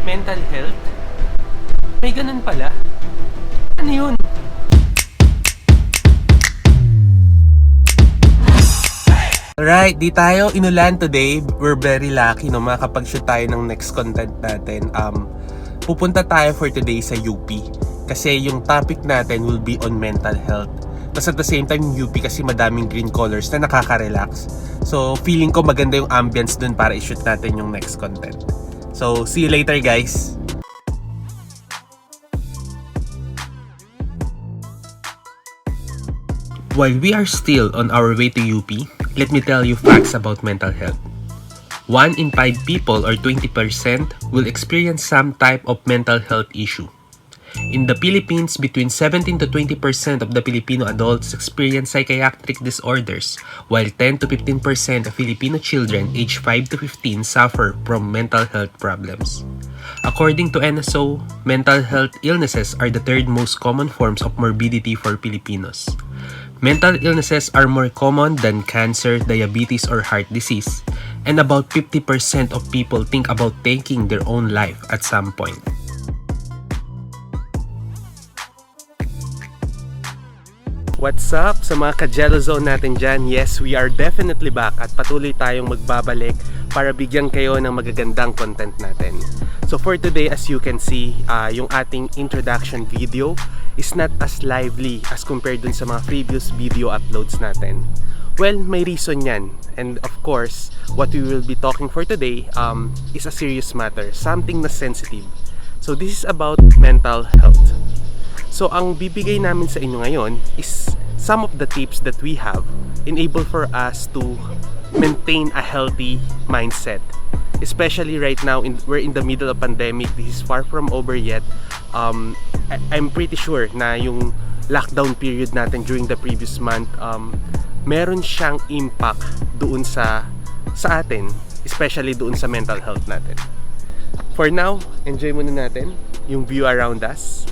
Mental health? May ganun pala? Ano yun? Alright, di tayo inulan today. We're very lucky no, makakapag-shoot tayo ng next content natin. Pupunta tayo for today sa UP. Kasi yung topic natin will be on mental health. Tapos at the same time, yung UP kasi madaming green colors na nakaka-relax. So feeling ko maganda yung ambience dun para i-shoot natin yung next content. So see you later guys! While we are still on our way to UP, let me tell you facts about mental health. 1 in 5 people or 20% will experience some type of mental health issue. In the Philippines, between 17 to 20% of the Filipino adults experience psychiatric disorders, while 10 to 15% of Filipino children aged 5 to 15 suffer from mental health problems. According to NSO, mental health illnesses are the third most common forms of morbidity for Filipinos. Mental illnesses are more common than cancer, diabetes, or heart disease, and about 50% of people think about taking their own life at some point. What's up sa mga ka-Gelozoned natin dyan? Yes, we are definitely back at patuloy tayong magbabalik para bigyan kayo ng magagandang content natin. So for today, as you can see, yung ating introduction video is not as lively as compared dun sa mga previous video uploads natin. Well, may reason yan. And of course, what we will be talking for today is a serious matter, something na sensitive. So this is about mental health. So ang bibigay namin sa inyo ngayon is some of the tips that we have enable for us to maintain a healthy mindset. Especially right now, we're in the middle of pandemic. This is far from over yet. I'm pretty sure na yung lockdown period natin during the previous month, meron siyang impact doon sa atin, especially doon sa mental health natin. For now, enjoy muna natin yung view around us.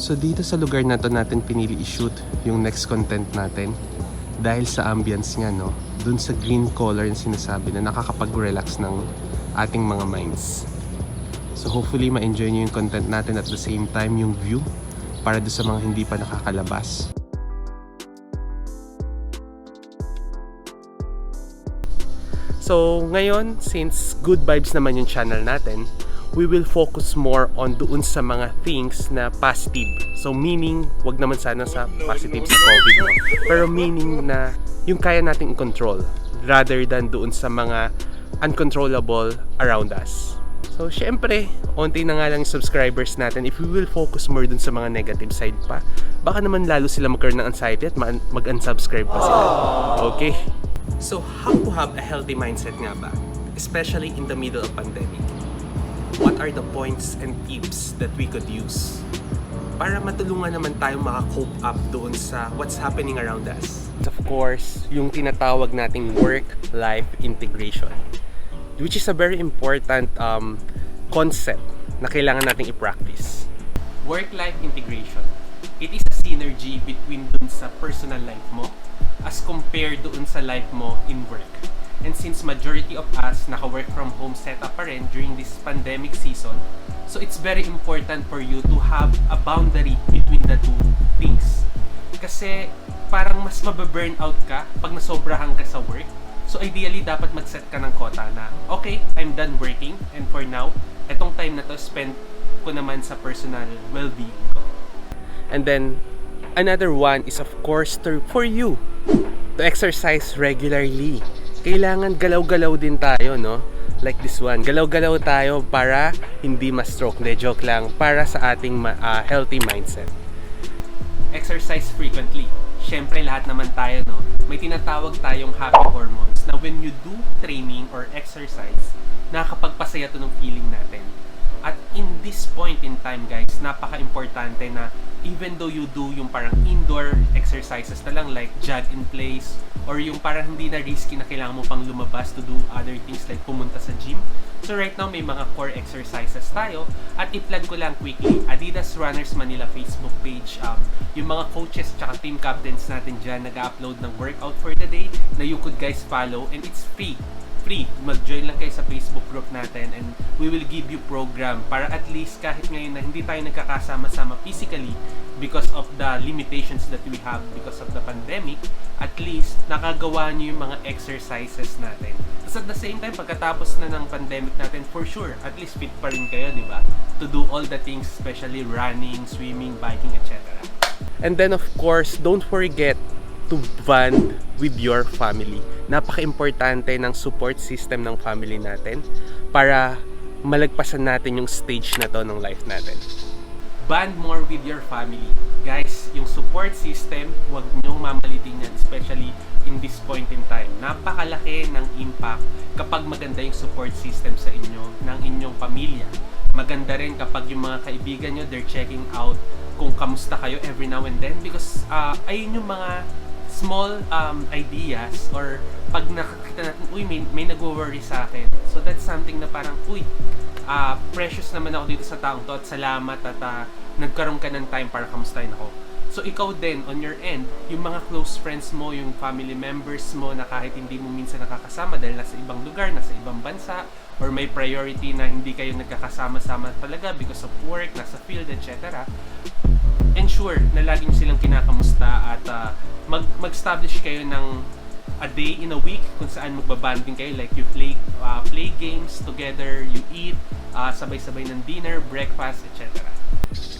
So dito sa lugar na to natin pinili i-shoot yung next content natin dahil sa ambience nga, no, dun sa green color yung sinasabi na nakakapag-relax ng ating mga minds. So hopefully ma-enjoy nyo yung content natin at the same time yung view para doon sa mga hindi pa nakakalabas. So ngayon, since good vibes naman yung channel natin, we will focus more on doon sa mga things na positive. So meaning, wag naman sana sa positive sa COVID, no? Pero meaning na yung kaya nating i-control rather than doon sa mga uncontrollable around us. So syempre, onti na nga lang subscribers natin. If we will focus more dun sa mga negative side pa, baka naman lalo sila magkaroon ng anxiety at mag-unsubscribe pa sila. Okay? So how to have a healthy mindset nga ba? Especially in the middle of pandemic. What are the points and tips that we could use para matulungan naman tayong maka-cope up doon sa what's happening around us? Of course, yung tinatawag nating work-life integration, which is a very important concept na kailangan nating i-practice. Work-life integration, it is a synergy between dun sa personal life mo as compared doon sa life mo in work. And since majority of us naka-work from home setup pa rin during this pandemic season, so it's very important for you to have a boundary between the two things. Kasi parang mas mababurnout ka pag nasobrahan ka sa work. So ideally, dapat mag-set ka ng quota na, okay, I'm done working and for now, etong time na to spend ko naman sa personal well-being ko. And then, another one is of course for you to exercise regularly. Kailangan galaw-galaw din tayo, no? Like this one, galaw-galaw tayo para hindi ma-stroke. De, joke lang, para sa ating healthy mindset. Exercise frequently. Siyempre lahat naman tayo, no? May tinatawag tayong happy hormones na when you do training or exercise, nakakapagpasaya to ng feeling natin. At in this point in time, guys, napaka-importante na even though you do yung parang indoor exercises na lang like jog in place or yung parang hindi na risky na kailangan mo pang lumabas to do other things like pumunta sa gym. So right now may mga core exercises tayo at i-plug ko lang quickly Adidas Runners Manila Facebook page. Yung mga coaches tsaka team captains natin dyan nag-upload ng workout for the day na you could guys follow and it's free. free. Mag-join lang kayo sa Facebook group natin and we will give you program para at least kahit ngayon na hindi tayo nagkakasama-sama physically because of the limitations that we have because of the pandemic, at least nakagawa nyo yung mga exercises natin. Tapos at the same time, pagkatapos na ng pandemic natin, for sure, at least fit pa rin kayo, di ba? To do all the things, especially running, swimming, biking, etc. And then of course, don't forget to bond with your family. Napaka-importante ng support system ng family natin para malagpasan natin yung stage na to ng life natin. Bond more with your family. Guys, yung support system, huwag nyong mamalitin yan, especially in this point in time. Napakalaki ng impact kapag maganda yung support system sa inyo, ng inyong pamilya. Maganda rin kapag yung mga kaibigan nyo, they're checking out kung kamusta kayo every now and then because ayun yung mga small ideas or pag nakakita natin, uy, may nag-worry sa akin. So that's something na parang, uy, precious naman ako dito sa taong to at salamat at nagkaroon ka ng time para kamustahin ako. So ikaw din, on your end, yung mga close friends mo, yung family members mo na kahit hindi mo minsan nakakasama dahil nasa ibang lugar, nasa ibang bansa, or may priority na hindi kayo nagkakasama-sama talaga because of work, nasa field, etc. Ensure na laging silang kinakamusta at mag-establish kayo ng a day in a week kung saan magbabanding kayo, like you play games together, you eat, sabay-sabay ng dinner, breakfast, etc.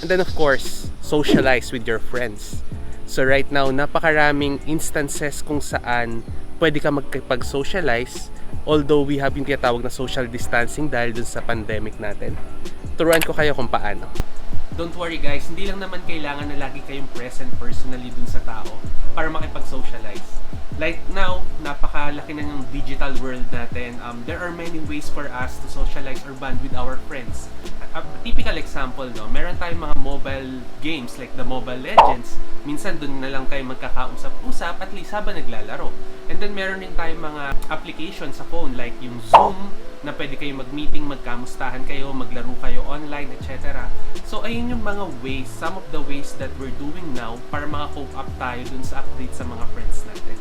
And then of course, socialize with your friends. So right now, napakaraming instances kung saan pwede ka magkipag-socialize, although we have yung tinatawag na social distancing dahil dun sa pandemic natin. Turuan ko kayo kung paano. Don't worry guys, hindi lang naman kailangan na lagi kayong present personally dun sa tao para makipag-socialize. Like now, napakalaki na yung digital world natin. There are many ways for us to socialize or bond with our friends. A typical example, no, meron tayong mga mobile games like the Mobile Legends. Minsan dun na lang kayo magkakausap-usap at least habang naglalaro. And then meron din tayong mga applications sa phone like yung Zoom na pwede kayo mag-meeting, magkamustahan kayo, maglaro kayo online, etc. So ayun yung mga ways, some of the ways that we're doing now para maka-cope up tayo dun sa update sa mga friends natin.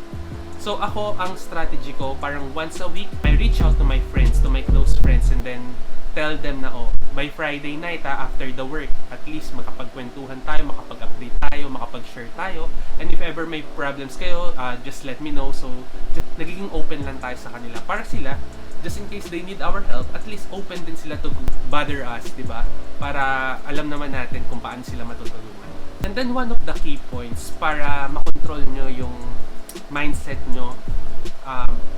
So ako, ang strategy ko, parang once a week, I reach out to my friends, to my close friends, and then tell them na, oh, by Friday night, after the work, at least makapagkwentuhan tayo, makapag-update tayo, makapag-share tayo, and if ever may problems kayo, just let me know. So, just, nagiging open lang tayo sa kanila para sila, just in case they need our help, at least open din sila to bother us, di ba? Para alam naman natin kung paano sila matutulungan. And then one of the key points para makontrol nyo yung mindset nyo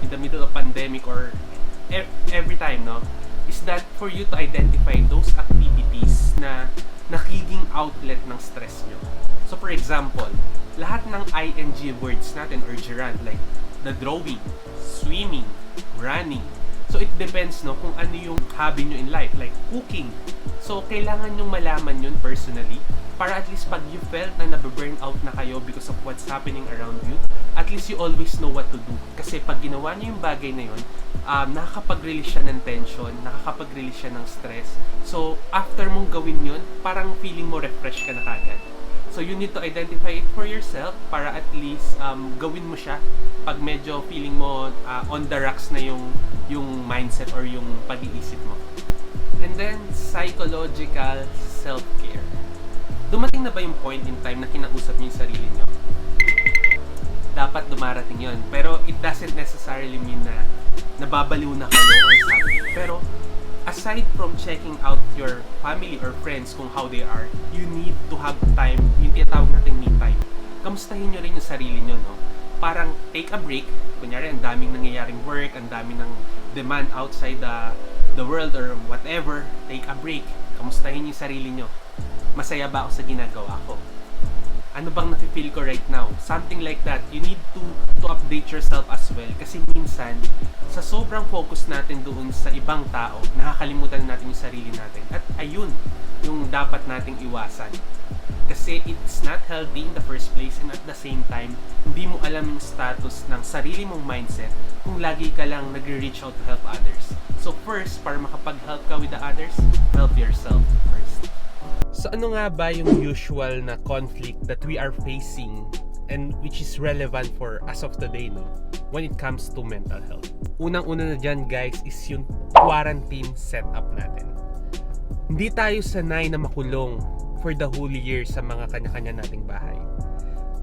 in the middle of pandemic or every time, no, is that for you to identify those activities na nakiging outlet ng stress nyo. So for example, lahat ng ing words natin or gerund, like the drawing, swimming, running. So it depends, no, kung ano yung hobby nyo in life, like cooking. So kailangan nyong malaman yun personally para at least pag you felt na nabe-burn out na kayo because of what's happening around you, at least you always know what to do. Kasi pag ginawa nyo yung bagay na yun, nakakapag-release siya ng tension, nakakapag-release siya ng stress. So after mong gawin yun, parang feeling mo refresh ka na kagad. So you need to identify it for yourself para at least gawin mo siya pag medyo feeling mo on the rocks na yung mindset or yung pag-iisip mo. And then, psychological self-care. Dumating na ba yung point in time na kinausap niyo yung sarili niyo? Dapat dumarating yun. Pero it doesn't necessarily mean na nababaliw na kayo or something. Pero aside from checking out your family or friends kung how they are, you need to have time, yung tinatawag natin me time. Kamustahin nyo rin yung sarili nyo, no? Parang take a break. Kunyari, ang daming nangyayaring work, ang daming ng demand outside the world or whatever. Take a break. Kamustahin yung sarili nyo. Masaya ba ako sa ginagawa ko? Ano bang nafe-feel ko right now? Something like that. You need to update yourself as well. Kasi minsan, sa sobrang focus natin doon sa ibang tao, nakakalimutan natin yung sarili natin. At ayun, yung dapat nating iwasan. Kasi it's not healthy in the first place and at the same time, hindi mo alam yung status ng sarili mong mindset kung lagi ka lang nagre-reach out to help others. So first, para makapag-help ka with the others, help yourself first. So ano nga ba yung usual na conflict that we are facing and which is relevant for as of today, no, when it comes to mental health. Unang-una na dyan, guys, is yung quarantine setup natin. Hindi tayo sanay na makulong for the whole year sa mga kanya-kanya nating bahay.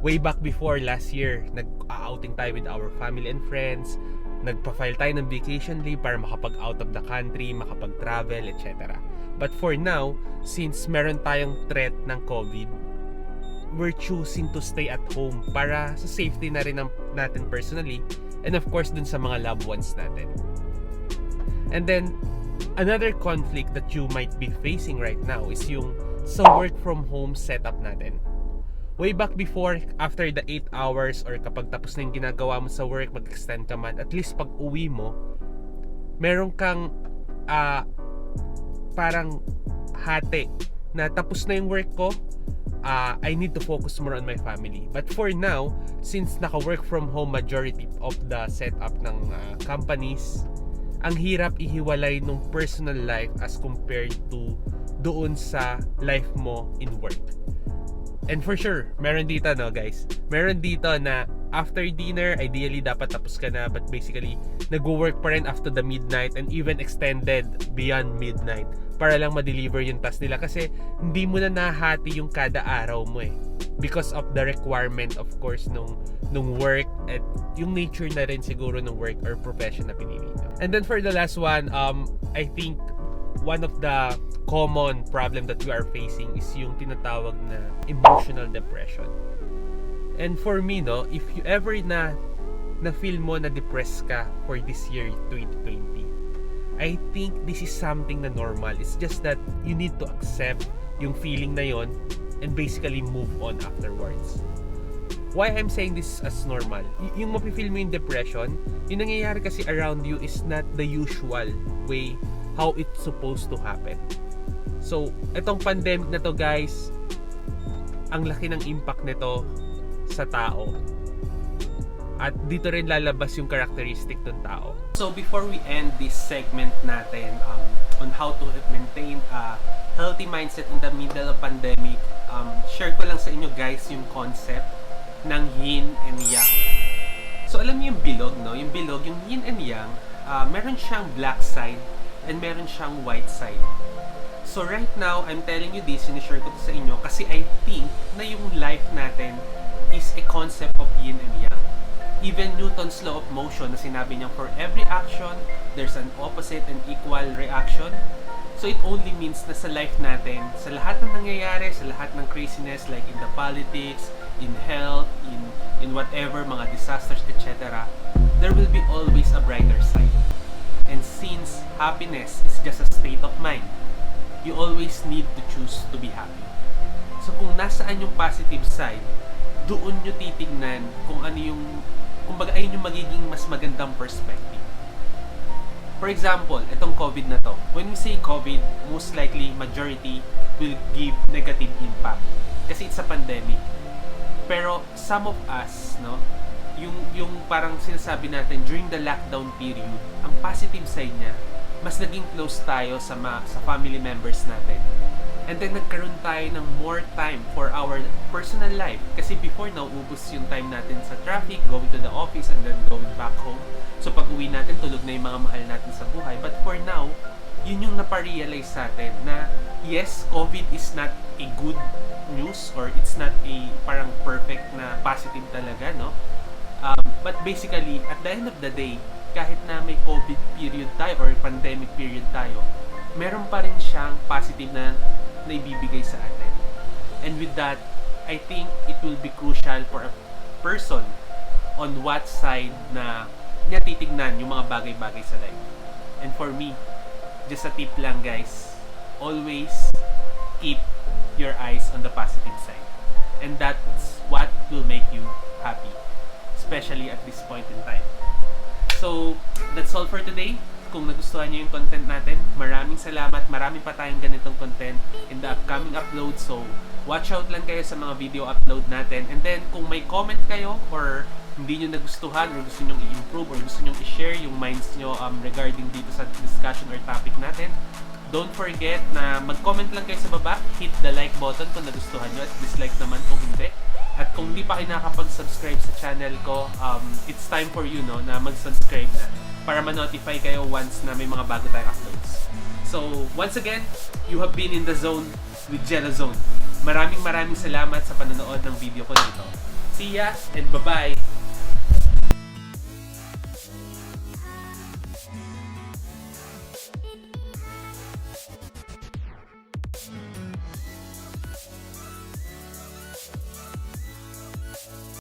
Way back before last year, nag-outing tayo with our family and friends, nagpa-file tayo ng vacation leave para makapag-out of the country, makapag-travel, etc. But for now, since meron tayong threat ng COVID, we're choosing to stay at home para sa safety na rin natin personally, and of course dun sa mga loved ones natin. And then, another conflict that you might be facing right now is yung sa work from home setup natin. Way back before, after the 8 hours or kapag tapos na yung ginagawa mo sa work, mag-extend ka man, at least pag uwi mo, meron kang parang hati na tapos na yung work ko, I need to focus more on my family. But for now, since naka-work from home majority of the setup ng companies, ang hirap ihiwalay nung personal life as compared to doon sa life mo in work. And for sure, meron dito, no, guys, meron dito na after dinner, ideally dapat tapos ka na, but basically nag-work pa rin after the midnight and even extended beyond midnight para lang ma-deliver yung task nila kasi hindi mo na nahati yung kada araw mo because of the requirement, of course, nung work at yung nature na rin siguro ng work or profession na pinili nyo. And then for the last one, I think one of the common problem that we are facing is yung tinatawag na emotional depression. And for me, no, if you ever na feel mo na depressed ka for this year 2020, I think this is something na normal. It's just that you need to accept yung feeling na yon and basically move on afterwards. Why I'm saying this as normal? Yung mapifeel mo yung depression, yung nangyayari kasi around you is not the usual way how it's supposed to happen. So, itong pandemic na to, guys, ang laki ng impact nito sa tao. At dito rin lalabas yung characteristic ng tao. So, before we end this segment natin on how to maintain a healthy mindset in the middle of pandemic, share ko lang sa inyo, guys, yung concept ng yin and yang. So, alam niyo yung bilog, no? Yung bilog, yung yin and yang, meron siyang black side and meron siyang white side. So right now, I'm telling you this, sinishare ko to sa inyo kasi I think na yung life natin is a concept of yin and yang. Even Newton's law of motion na sinabi niya, for every action, there's an opposite and equal reaction. So it only means na sa life natin, sa lahat ng nangyayari, sa lahat ng craziness like in the politics, in health, in whatever, mga disasters, etc., there will be always a brighter side. And since happiness is just a state of mind, you always need to choose to be happy. So kung nasaan yung positive side, doon nyo titignan kung ano yung, kumbaga ayun yung magiging mas magandang perspective. For example, itong COVID na to. When we say COVID, most likely majority will give negative impact kasi it's a pandemic. Pero some of us, no, yung parang sinasabi natin during the lockdown period, ang positive side niya, mas naging close tayo sa family members natin. And then nagkaroon tayo ng more time for our personal life. Kasi before, nauubos yung time natin sa traffic, going to the office, and then going back home. So pag uwi natin, tulog na yung mga mahal natin sa buhay. But for now, yun yung naparealize sa atin na yes, COVID is not a good news or it's not a parang perfect na positive talaga, no? But basically, at the end of the day, kahit na may COVID period tayo or pandemic period tayo, meron pa rin siyang positive na ibibigay sa atin. And with that, I think it will be crucial for a person on what side na niya titignan yung mga bagay-bagay sa life. And for me, just a tip lang, guys, always keep your eyes on the positive side. And that's what will make you happy, especially at this point in time. So, that's all for today. Kung nagustuhan nyo yung content natin, maraming salamat. Marami pa tayong ganitong content in the upcoming upload. So, watch out lang kayo sa mga video upload natin. And then, kung may comment kayo or hindi nyo nagustuhan or gusto nyo i-improve or gusto nyo i-share yung minds nyo regarding dito sa discussion or topic natin, don't forget na mag-comment lang kayo sa baba. Hit the like button kung nagustuhan nyo at dislike naman kung hindi. At kung di pa kayo nakakapag-subscribe sa channel ko, it's time for you no, na mag-subscribe na para ma-notify kayo once na may mga bago tayong uploads. So, once again, you have been in the zone with Gelozoned. Maraming salamat sa panonood ng video ko nito. See ya and bye-bye!